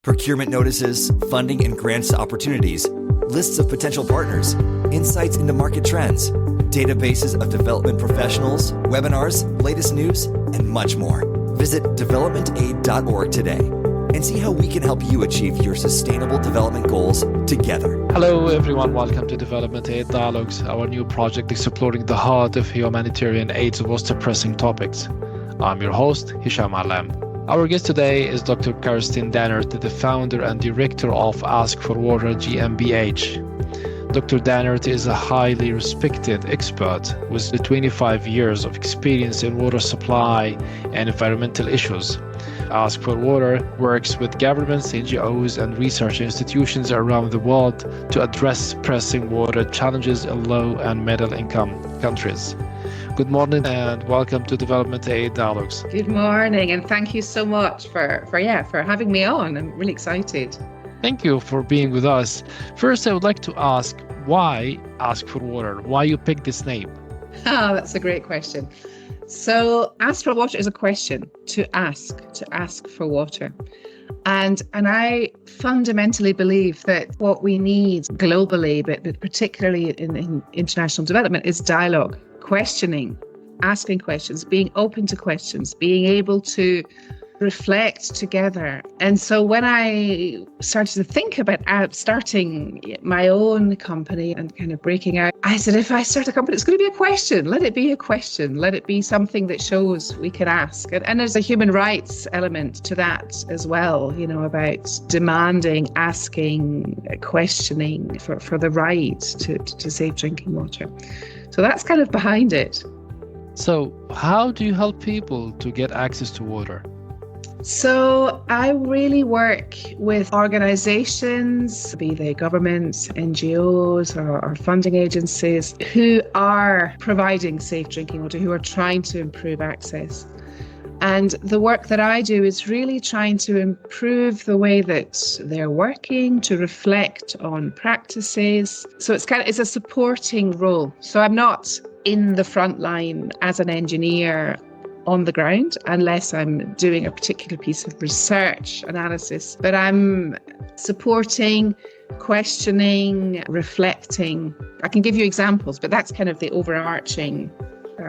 Procurement notices, funding and grants opportunities, lists of potential partners, insights into market trends, databases of development professionals, webinars, latest news, and much more. Visit developmentaid.org today and see how we can help you achieve your sustainable development goals together. Hello everyone, welcome to Development Aid Dialogues, our new project exploring the heart of humanitarian aid's most pressing topics. I'm your host, Hisham Alam. Our guest today is Dr. Kerst Danert, the founder and director of Ask for Water GmbH. Dr. Danert is a highly respected expert with 25 years of experience in water supply and environmental issues. Ask for Water works with governments, NGOs, and research institutions around the world to address pressing water challenges in low and middle income countries. Good morning and welcome to Development Aid Dialogues. Good morning and thank you so much for having me on. I'm really excited. Thank you for being with us. First, I would like to ask why Ask for Water? Why you picked this name? That's a great question. So Ask for Water is a question to ask for water. And I fundamentally believe that what we need globally, but particularly in international development, is dialogue. Questioning, asking questions, being open to questions, being able to reflect together. And so when I started to think about starting my own company and kind of breaking out, I said, if I start a company, it's going to be a question. Let it be a question. Let it be something that shows we can ask. And there's a human rights element to that as well, about demanding, asking, questioning for the right to safe drinking water. So that's kind of behind it. So how do you help people to get access to water? So I really work with organizations, be they governments, NGOs or funding agencies, who are providing safe drinking water, who are trying to improve access. And the work that I do is really trying to improve the way that they're working, to reflect on practices. So it's a supporting role. So I'm not in the front line as an engineer on the ground, unless I'm doing a particular piece of research analysis, but I'm supporting, questioning, reflecting. I can give you examples, but that's kind of the overarching.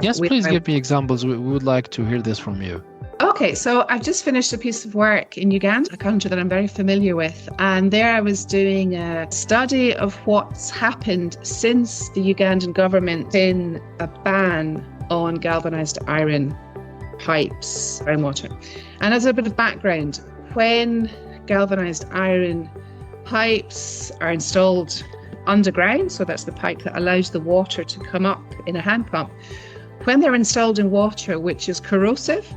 Yes, please give me examples. We would like to hear this from you. Okay, so I've just finished a piece of work in Uganda, a country that I'm very familiar with. And there I was doing a study of what's happened since the Ugandan government in a ban on galvanized iron pipes, rainwater. And as a bit of background, when galvanized iron pipes are installed underground, so that's the pipe that allows the water to come up in a hand pump, when they're installed in water which is corrosive,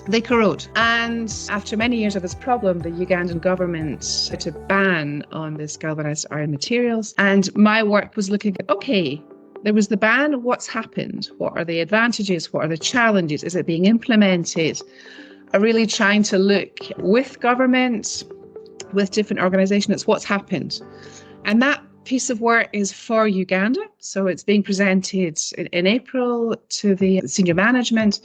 they corrode. And after many years of this problem, the Ugandan government put a ban on this galvanized iron materials. And my work was looking at, okay, there was the ban, what's happened? What are the advantages? What are the challenges? Is it being implemented? I'm really trying to look with government, with different organizations, what's happened. And that piece of work is for Uganda. So it's being presented in April to the senior management,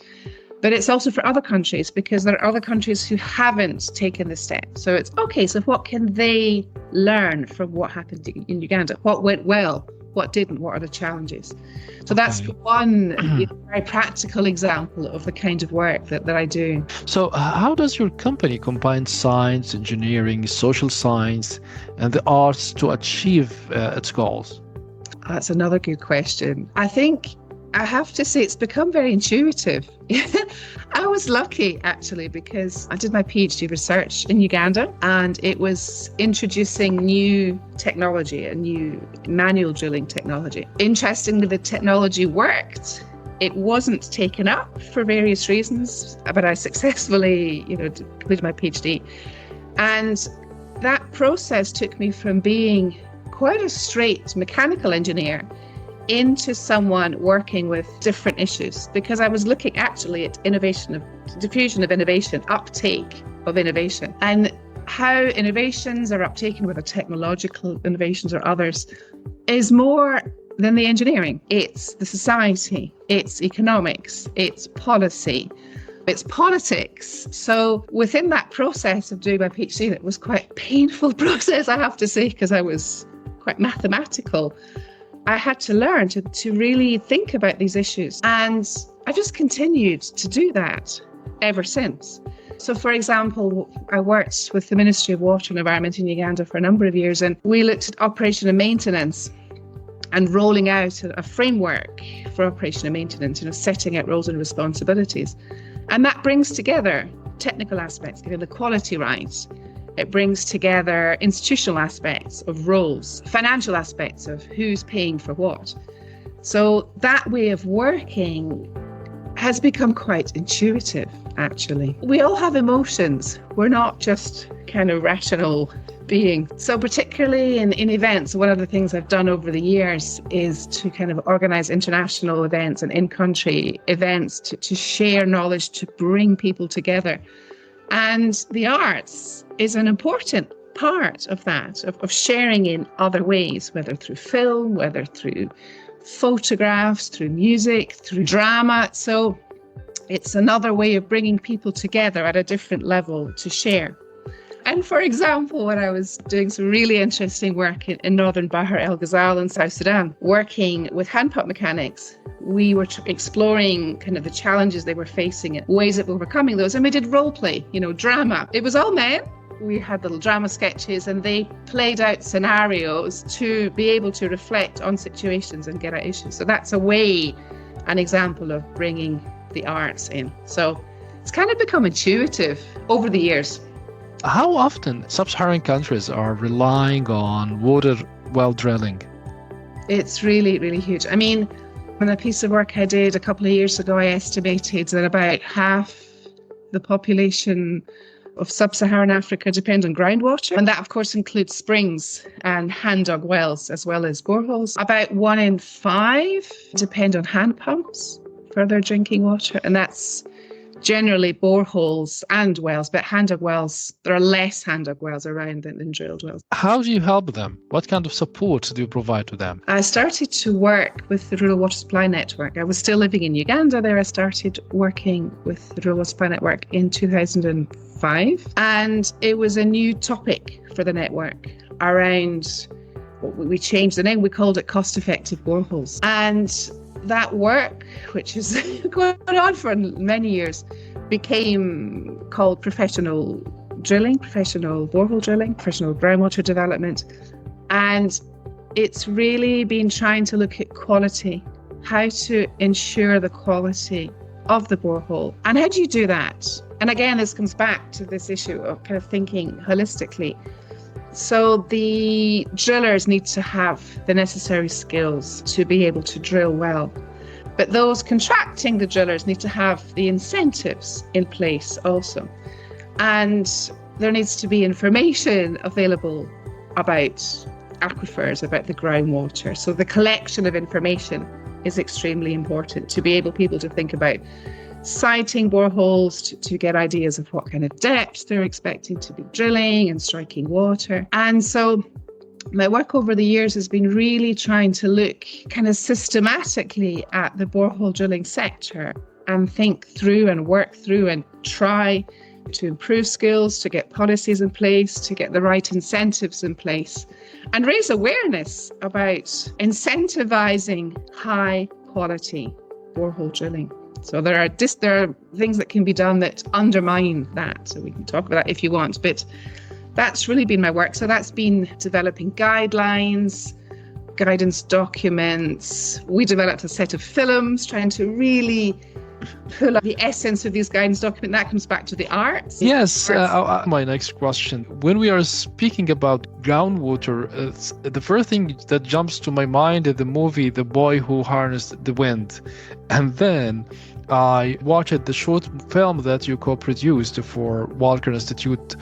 but it's also for other countries because there are other countries who haven't taken the step. So it's okay, so what can they learn from what happened in Uganda? What went well? What didn't? What are the challenges? So that's one very practical example of the kind of work that I do. So how does your company combine science, engineering, social science, and the arts to achieve its goals? That's another good question. I think I have to say it's become very intuitive. I was lucky actually because I did my PhD research in Uganda and it was introducing new technology, a new manual drilling technology. Interestingly, the technology worked. It wasn't taken up for various reasons, but I successfully, completed my PhD. And that process took me from being quite a straight mechanical engineer into someone working with different issues, because I was looking actually at innovation, diffusion of innovation, uptake of innovation, and how innovations are uptaken, whether technological innovations or others, is more than the engineering. It's the society, it's economics, it's policy. It's politics. So within that process of doing my PhD, it was quite a painful process, I have to say, because I was quite mathematical. I had to learn to really think about these issues. And I just continued to do that ever since. So, for example, I worked with the Ministry of Water and Environment in Uganda for a number of years, and we looked at operation and maintenance and rolling out a framework for operation and maintenance, setting out roles and responsibilities. And that brings together technical aspects, getting the quality right. It brings together institutional aspects of roles, financial aspects of who's paying for what. So that way of working has become quite intuitive, actually. We all have emotions. We're not just kind of rational beings. So particularly in events, one of the things I've done over the years is to kind of organise international events and in-country events to share knowledge, to bring people together. And the arts is an important part of that, of sharing in other ways, whether through film, whether through photographs, through music, through drama. So it's another way of bringing people together at a different level to share. And for example, when I was doing some really interesting work in northern Bahr el Ghazal in South Sudan, working with hand pump mechanics, we were exploring kind of the challenges they were facing and ways of overcoming those. And we did role play, drama. It was all men. We had little drama sketches and they played out scenarios to be able to reflect on situations and get at issues. So that's an example of bringing the arts in. So it's kind of become intuitive over the years. How often sub-Saharan countries are relying on water well drilling? It's really, really huge. I mean, in a piece of work I did a couple of years ago, I estimated that about half the population of sub-Saharan Africa depend on groundwater. And that, of course, includes springs and hand-dug wells as well as boreholes. About 1 in 5 depend on hand pumps for their drinking water. And that's generally boreholes and wells, but hand-dug wells, there are less hand-dug wells around than drilled wells. How do you help them? What kind of support do you provide to them? I started to work with the Rural Water Supply Network. I was still living in Uganda there. I started working with the Rural Water Supply Network in 2005. And it was a new topic for the network around, we changed the name, we called it cost-effective boreholes. And that work, which is going on for many years, became called professional drilling, professional borehole drilling, professional groundwater development. And it's really been trying to look at quality, how to ensure the quality of the borehole. And how do you do that? And again, this comes back to this issue of kind of thinking holistically. So the drillers need to have the necessary skills to be able to drill well. But those contracting the drillers need to have the incentives in place also. And there needs to be information available about aquifers, about the groundwater. So the collection of information is extremely important to be able people to think about siting boreholes to get ideas of what kind of depth they're expecting to be drilling and striking water. And so my work over the years has been really trying to look kind of systematically at the borehole drilling sector and think through and work through and try to improve skills, to get policies in place, to get the right incentives in place and raise awareness about incentivizing high quality borehole drilling. So there are things that can be done that undermine that. So we can talk about that if you want, but that's really been my work. So that's been developing guidelines, guidance documents. We developed a set of films trying to really pull up the essence of these guidance documents. That comes back to the arts. Yes, my next question. When we are speaking about groundwater, the first thing that jumps to my mind is the movie The Boy Who Harnessed the Wind. And then I watched the short film that you co-produced for Walker Institute,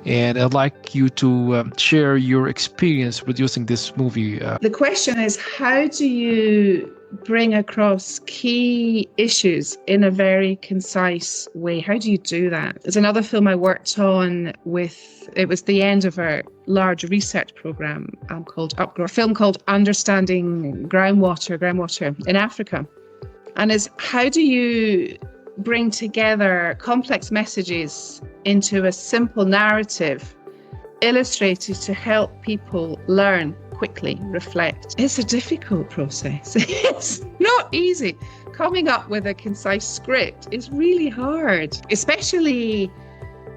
and I'd like you to share your experience producing this movie. The question is, how do you bring across key issues in a very concise way? How do you do that? There's another film I worked on it was the end of a large research program called Upgrow, a film called Understanding Groundwater in Africa. And is how do you bring together complex messages into a simple narrative, illustrated to help people learn quickly, reflect. It's a difficult process. It's not easy. Coming up with a concise script is really hard, especially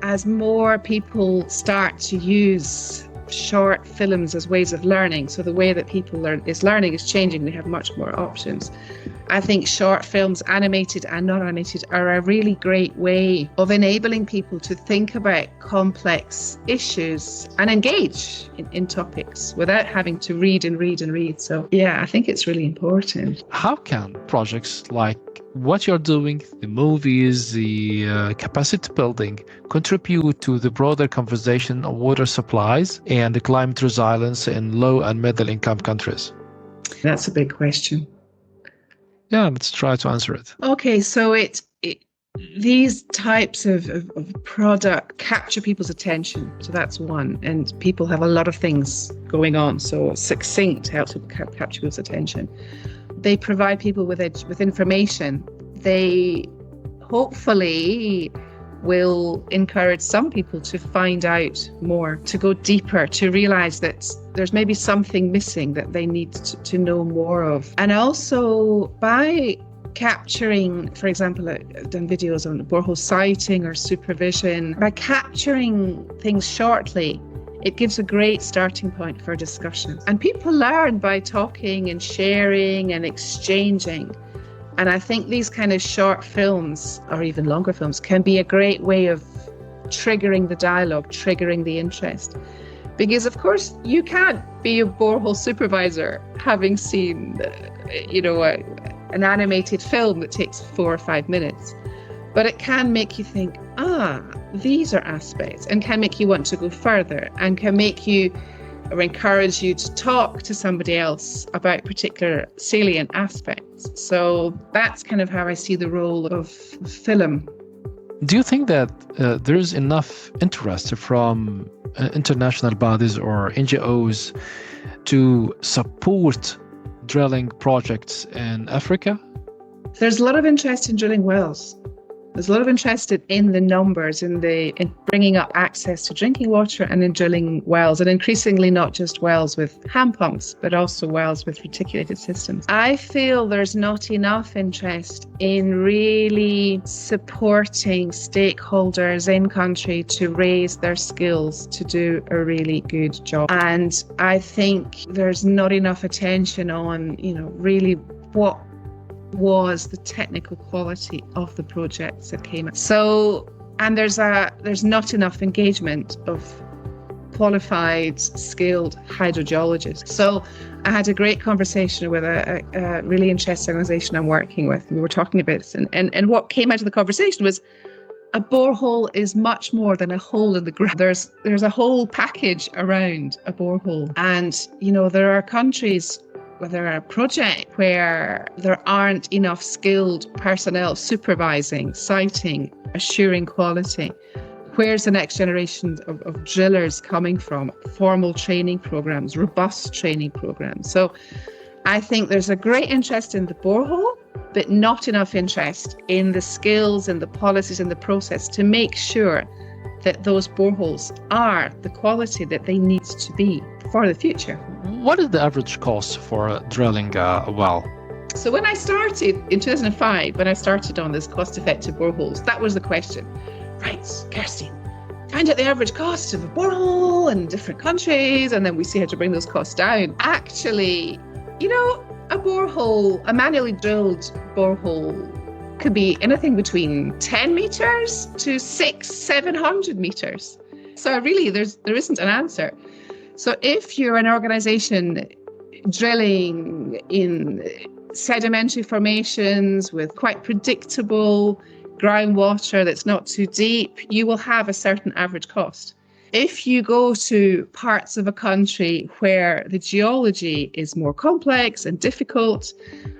as more people start to use short films as ways of learning. So the way that people learning is changing. We have much more options. I think short films, animated and non-animated, are a really great way of enabling people to think about complex issues and engage in topics without having to read and read and read. So yeah, I think it's really important. How can projects like what you're doing, the movies, the capacity building, contribute to the broader conversation on water supplies and the climate resilience in low and middle income countries? That's a big question. Yeah, let's try to answer it. Okay, so these types of product capture people's attention. So that's one. And people have a lot of things going on. So succinct helps people capture people's attention. They provide people with information. They hopefully will encourage some people to find out more, to go deeper, to realize that there's maybe something missing that they need to know more of. And also by capturing, for example, I've done videos on borehole siting or supervision. By capturing things shortly, it gives a great starting point for discussion. And people learn by talking and sharing and exchanging. And I think these kind of short films, or even longer films, can be a great way of triggering the dialogue, triggering the interest. Because, of course, you can't be a borehole supervisor having seen, an animated film that takes 4 or 5 minutes. But it can make you think, these are aspects, and can make you want to go further, and can make you or encourage you to talk to somebody else about particular salient aspects. So that's kind of how I see the role of film. Do you think that there is enough interest from international bodies or NGOs to support drilling projects in Africa? There's a lot of interest in drilling wells. There's a lot of interest in the numbers, in bringing up access to drinking water and in drilling wells, and increasingly not just wells with hand pumps, but also wells with reticulated systems. I feel there's not enough interest in really supporting stakeholders in country to raise their skills to do a really good job. And I think there's not enough attention on, really what was the technical quality of the projects that came. So, and there's not enough engagement of qualified, skilled hydrogeologists. So I had a great conversation with a really interesting organisation I'm working with. We were talking about this, and what came out of the conversation was a borehole is much more than a hole in the ground. There's a whole package around a borehole. And, there are countries where there are a project where there aren't enough skilled personnel supervising, siting, assuring quality. Where's the next generation of drillers coming from? Formal training programs, robust training programs. So I think there's a great interest in the borehole, but not enough interest in the skills and the policies and the process to make sure that those boreholes are the quality that they need to be for the future. What is the average cost for drilling a well? So when I started in 2005, when I started on this cost-effective boreholes, that was the question. Right, Kirsty, find out the average cost of a borehole in different countries, and then we see how to bring those costs down. Actually, a borehole, a manually drilled borehole, could be anything between 10 meters to 600-700 meters. So really, there isn't an answer. So if you're an organization drilling in sedimentary formations with quite predictable groundwater that's not too deep, you will have a certain average cost. If you go to parts of a country where the geology is more complex and difficult,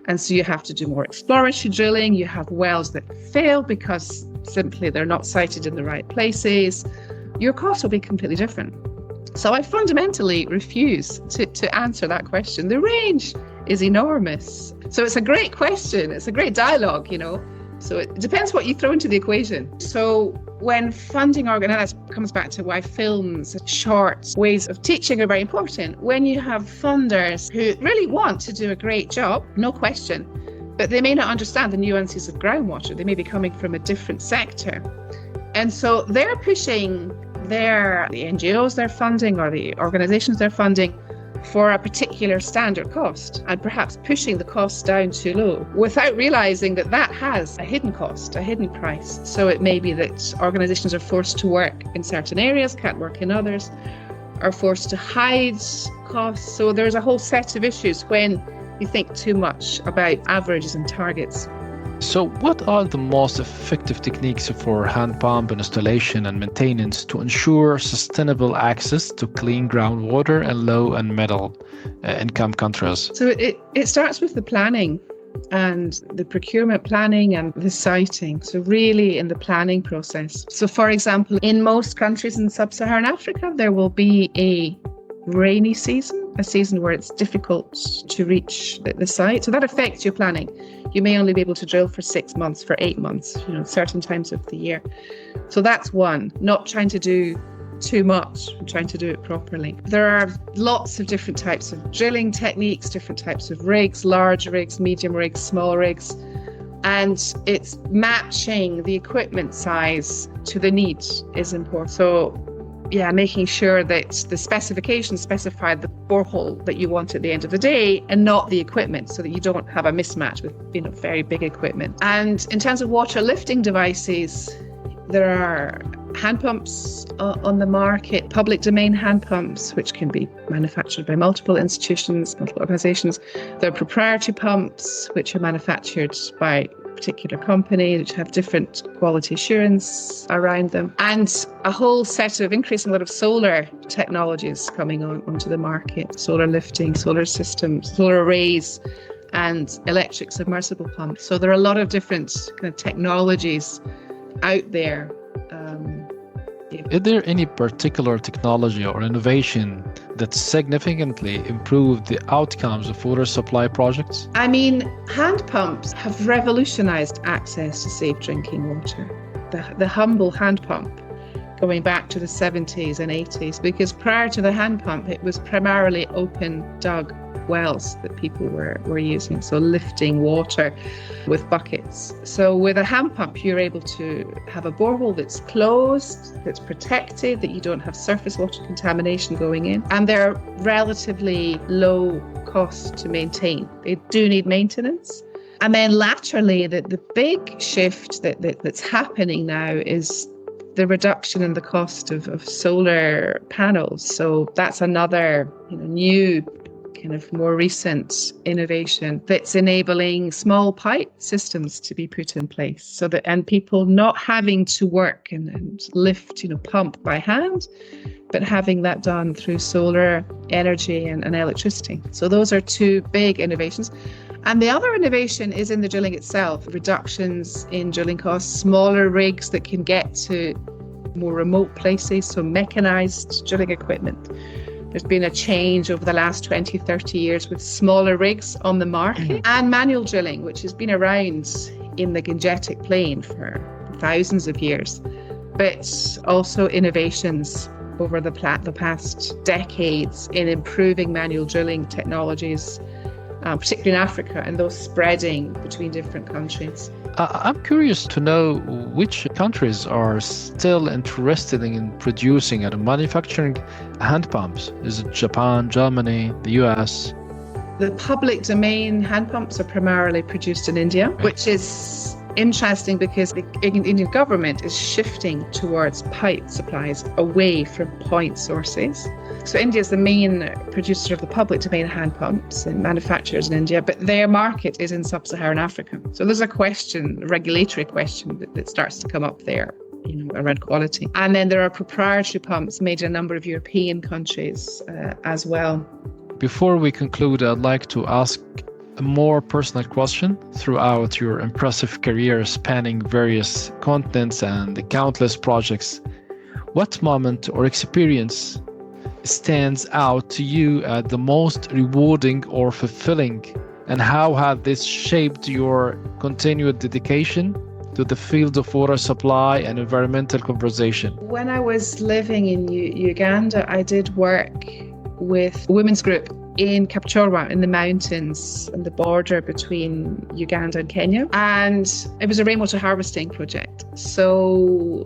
and so you have to do more exploratory drilling, you have wells that fail because simply they're not sited in the right places, your costs will be completely different. So I fundamentally refuse to answer that question. The range is enormous. So it's a great question. It's a great dialogue, So it depends what you throw into the equation. So when funding that comes back to why films, short ways of teaching are very important. When you have funders who really want to do a great job, no question, but they may not understand the nuances of groundwater. They may be coming from a different sector. And so they're pushing the NGOs they're funding or the organizations they're funding for a particular standard cost and perhaps pushing the cost down too low without realizing that that has a hidden cost, a hidden price. So it may be that organizations are forced to work in certain areas, can't work in others, are forced to hide costs. So there's a whole set of issues when you think too much about averages and targets. So what are the most effective techniques for hand pump installation and maintenance to ensure sustainable access to clean groundwater in low and middle income countries? So it starts with the planning and the procurement planning and the siting. So really in the planning process. So for example, in most countries in sub-Saharan Africa, there will be a rainy season, a season where it's difficult to reach the site. So that affects your planning. You may only be able to drill for 6 months, for 8 months, certain times of the year. So that's one, not trying to do too much, trying to do it properly. There are lots of different types of drilling techniques, different types of rigs, large rigs, medium rigs, small rigs. And it's matching the equipment size to the need is important. So making sure that the specifications specify the borehole that you want at the end of the day and not the equipment, so that you don't have a mismatch with very big equipment. And in terms of water lifting devices, there are hand pumps on the market, public domain hand pumps, which can be manufactured by multiple institutions, multiple organizations. There are proprietary pumps, which are manufactured by particular company, which have different quality assurance around them, and a whole set of increasing lot of solar technologies coming onto the market, solar lifting, solar systems, solar arrays, and electric submersible pumps. So there are a lot of different kind of technologies out there. Is there any particular technology or innovation that significantly improved the outcomes of water supply projects? I mean, hand pumps have revolutionized access to safe drinking water. The humble hand pump, going back to the 70s and 80s, because prior to the hand pump, it was primarily open dug wells that people were using, so lifting water with buckets. So with a hand pump, you're able to have a borehole that's closed, that's protected, that you don't have surface water contamination going in, and they're relatively low cost to maintain. They do need maintenance. And then laterally, the big shift that's happening now is the reduction in the cost of solar panels. So that's another new kind of more recent innovation that's enabling small pipe systems to be put in place, so that and people not having to work and lift, pump by hand, but having that done through solar energy and electricity. So those are two big innovations. And the other innovation is in the drilling itself, reductions in drilling costs, smaller rigs that can get to more remote places, so mechanized drilling equipment. There's been a change over the last 20, 30 years with smaller rigs on the market, and manual drilling, which has been around in the Gangetic Plain for thousands of years, but also innovations over the past decades in improving manual drilling technologies, particularly in Africa, and those spreading between different countries. I'm curious to know which countries are still interested in producing and manufacturing hand pumps. Is it Japan, Germany, the US? The public domain hand pumps are primarily produced in India, which is interesting because the Indian government is shifting towards pipe supplies away from point sources. So India is the main producer of the public domain hand pumps and manufacturers in India, but their market is in sub-Saharan Africa. So there's a regulatory question that starts to come up there, around quality. And then there are proprietary pumps made in a number of European countries as well. Before we conclude, I'd like to ask a more personal question. Throughout your impressive career spanning various continents and countless projects, what moment or experience stands out to you as the most rewarding or fulfilling, and how has this shaped your continued dedication to the fields of water supply and environmental conservation. When I was living in Uganda, I did work with a women's group in Kapchorwa in the mountains on the border between Uganda and Kenya. And it was a rainwater harvesting project. So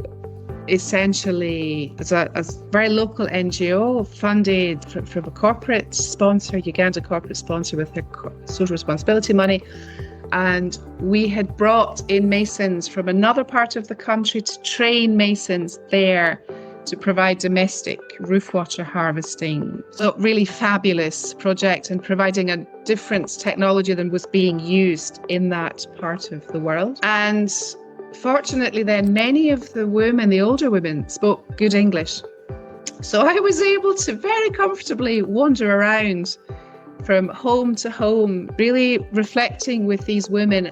essentially, it's a very local NGO funded from a corporate sponsor, Uganda corporate sponsor with their social responsibility money. And we had brought in masons from another part of the country to train masons there to provide domestic roof water harvesting. So really fabulous project and providing a different technology than was being used in that part of the world. And fortunately then, many of the women, the older women, spoke good English. So I was able to very comfortably wander around from home to home, really reflecting with these women,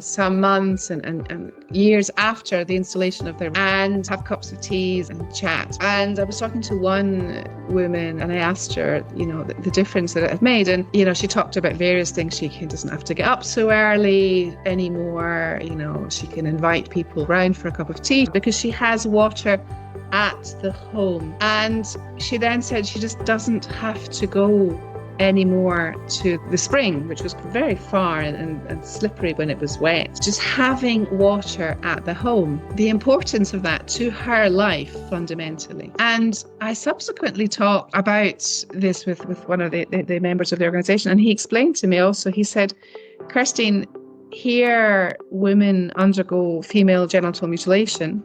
some months and years after the installation of their, and have cups of teas and chat. And I was talking to one woman and I asked her, the difference that it had made. And, she talked about various things. She doesn't have to get up so early anymore. She can invite people round for a cup of tea because she has water at the home. And she then said she just doesn't have to go anymore to the spring, which was very far and slippery when it was wet. Just having water at the home, the importance of that to her life fundamentally. And I subsequently talked about this with one of the members of the organisation, and he explained to me also, he said, Kirstine, here women undergo female genital mutilation.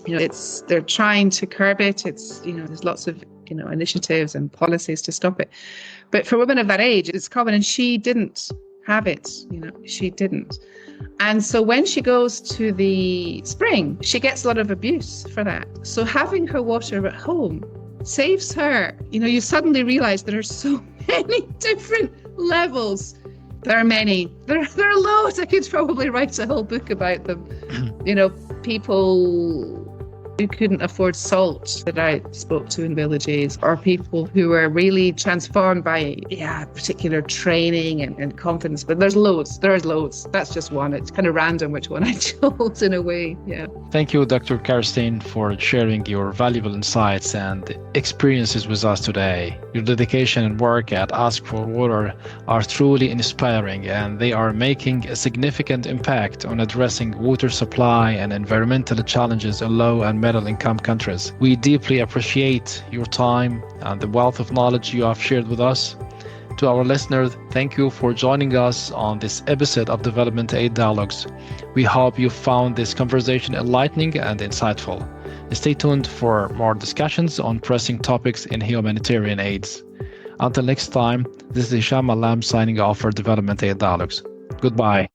They're trying to curb it. There's lots of initiatives and policies to stop it. But for women of that age, it's common, and she didn't have it. She didn't. And so when she goes to the spring, she gets a lot of abuse for that. So having her water at home saves her. You suddenly realize there are so many different levels. There are many. There are loads. I could probably write a whole book about them. People who couldn't afford salt that I spoke to in villages, or people who were really transformed by particular training and confidence. But there's loads. That's just one. It's kind of random which one I chose in a way. Yeah. Thank you, Dr. Kerstine, for sharing your valuable insights and experiences with us today. Your dedication and work at Ask for Water are truly inspiring, and they are making a significant impact on addressing water supply and environmental challenges in low and middle-income countries. We deeply appreciate your time and the wealth of knowledge you have shared with us. To our listeners, thank you for joining us on this episode of Development Aid Dialogues. We hope you found this conversation enlightening and insightful. Stay tuned for more discussions on pressing topics in humanitarian aids. Until next time, this is Hisham Alam signing off for Development Aid Dialogues. Goodbye.